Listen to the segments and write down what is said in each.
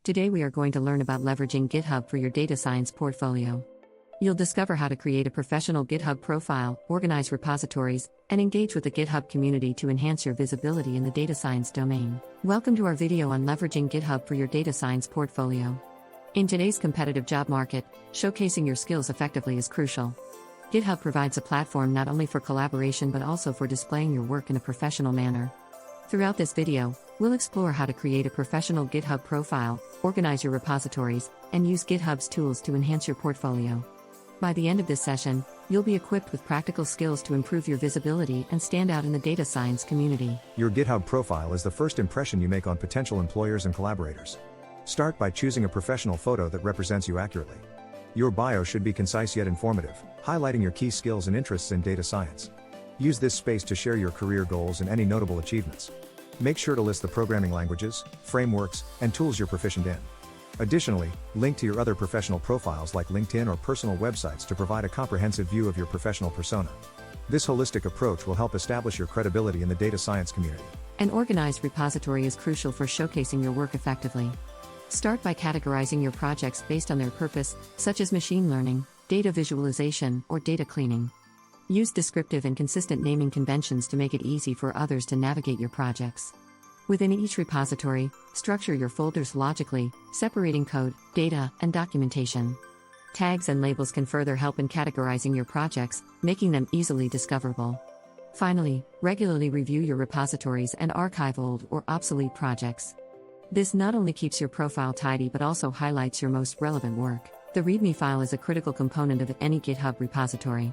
Today we are going to learn about leveraging GitHub for your data science portfolio. You'll discover how to create a professional GitHub profile, organize repositories, and engage with the GitHub community to enhance your visibility in the data science domain. Welcome to our video on leveraging GitHub for your data science portfolio. In today's competitive job market, showcasing your skills effectively is crucial. GitHub provides a platform not only for collaboration but also for displaying your work in a professional manner. Throughout this video, we'll explore how to create a professional GitHub profile, organize your repositories, and use GitHub's tools to enhance your portfolio. By the end of this session, you'll be equipped with practical skills to improve your visibility and stand out in the data science community. Your GitHub profile is the first impression you make on potential employers and collaborators. Start by choosing a professional photo that represents you accurately. Your bio should be concise yet informative, highlighting your key skills and interests in data science. Use this space to share your career goals and any notable achievements. Make sure to list the programming languages, frameworks, and tools you're proficient in. Additionally, link to your other professional profiles like LinkedIn or personal websites to provide a comprehensive view of your professional persona. This holistic approach will help establish your credibility in the data science community. An organized repository is crucial for showcasing your work effectively. Start by categorizing your projects based on their purpose, such as machine learning, data visualization, or data cleaning. Use descriptive and consistent naming conventions to make it easy for others to navigate your projects. Within each repository, structure your folders logically, separating code, data, and documentation. Tags and labels can further help in categorizing your projects, making them easily discoverable. Finally, regularly review your repositories and archive old or obsolete projects. This not only keeps your profile tidy but also highlights your most relevant work. The README file is a critical component of any GitHub repository.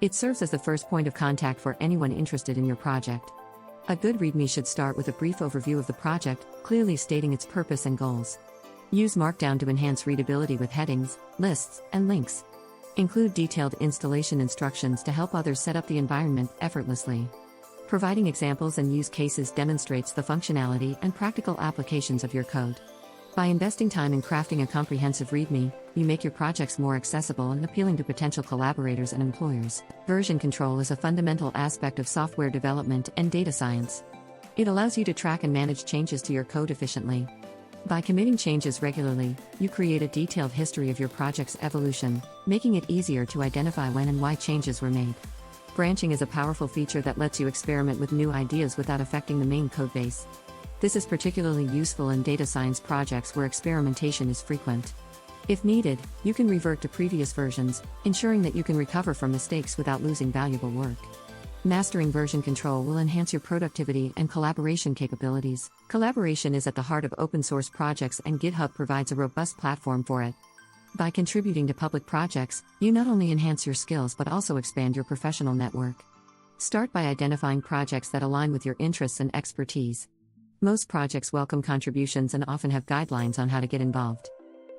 It serves as the first point of contact for anyone interested in your project. A good README should start with a brief overview of the project, clearly stating its purpose and goals. Use Markdown to enhance readability with headings, lists, and links. Include detailed installation instructions to help others set up the environment effortlessly. Providing examples and use cases demonstrates the functionality and practical applications of your code. By investing time in crafting a comprehensive README, you make your projects more accessible and appealing to potential collaborators and employers. Version control is a fundamental aspect of software development and data science. It allows you to track and manage changes to your code efficiently. By committing changes regularly, you create a detailed history of your project's evolution, making it easier to identify when and why changes were made. Branching is a powerful feature that lets you experiment with new ideas without affecting the main codebase. This is particularly useful in data science projects where experimentation is frequent. If needed, you can revert to previous versions, ensuring that you can recover from mistakes without losing valuable work. Mastering version control will enhance your productivity and collaboration capabilities. Collaboration is at the heart of open source projects, and GitHub provides a robust platform for it. By contributing to public projects, you not only enhance your skills but also expand your professional network. Start by identifying projects that align with your interests and expertise. Most projects welcome contributions and often have guidelines on how to get involved.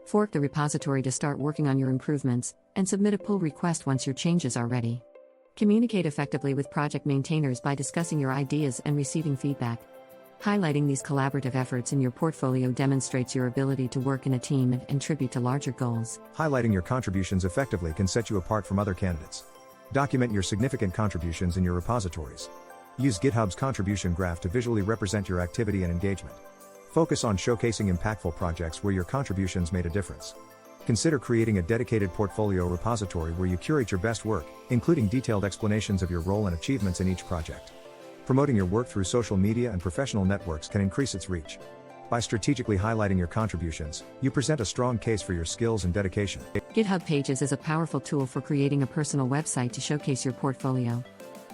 Fork the repository to start working on your improvements, and submit a pull request once your changes are ready. Communicate effectively with project maintainers by discussing your ideas and receiving feedback. Highlighting these collaborative efforts in your portfolio demonstrates your ability to work in a team and contribute to larger goals. Highlighting your contributions effectively can set you apart from other candidates. Document your significant contributions in your repositories. Use GitHub's contribution graph to visually represent your activity and engagement. Focus on showcasing impactful projects where your contributions made a difference. Consider creating a dedicated portfolio repository where you curate your best work, including detailed explanations of your role and achievements in each project. Promoting your work through social media and professional networks can increase its reach. By strategically highlighting your contributions, you present a strong case for your skills and dedication. GitHub Pages is a powerful tool for creating a personal website to showcase your portfolio.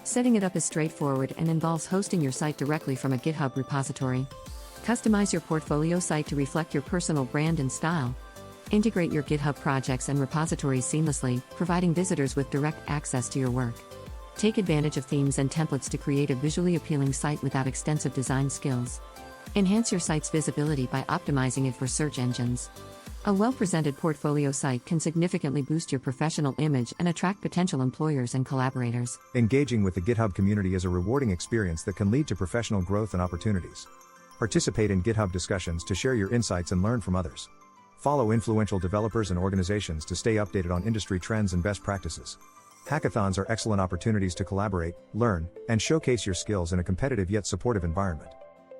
Setting it up is straightforward and involves hosting your site directly from a GitHub repository. Customize your portfolio site to reflect your personal brand and style. Integrate your GitHub projects and repositories seamlessly, providing visitors with direct access to your work. Take advantage of themes and templates to create a visually appealing site without extensive design skills. Enhance your site's visibility by optimizing it for search engines. A well-presented portfolio site can significantly boost your professional image and attract potential employers and collaborators. Engaging with the GitHub community is a rewarding experience that can lead to professional growth and opportunities. Participate in GitHub discussions to share your insights and learn from others. Follow influential developers and organizations to stay updated on industry trends and best practices. Hackathons are excellent opportunities to collaborate, learn, and showcase your skills in a competitive yet supportive environment.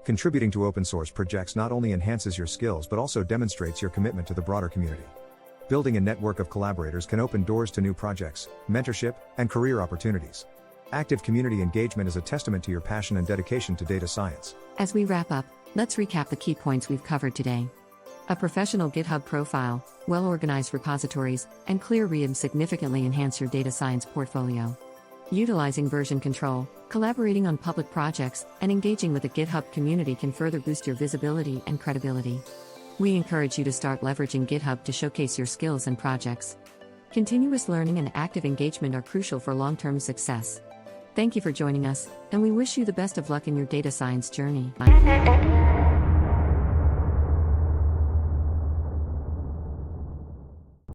Contributing to open source projects not only enhances your skills but also demonstrates your commitment to the broader community. Building a network of collaborators can open doors to new projects, mentorship, and career opportunities. Active community engagement is a testament to your passion and dedication to data science. As we wrap up, let's recap the key points we've covered today. A professional GitHub profile, well-organized repositories, and clear README significantly enhance your data science portfolio. Utilizing version control, collaborating on public projects, and engaging with the GitHub community can further boost your visibility and credibility. We encourage you to start leveraging GitHub to showcase your skills and projects. Continuous learning and active engagement are crucial for long-term success. Thank you for joining us, and we wish you the best of luck in your data science journey. Bye.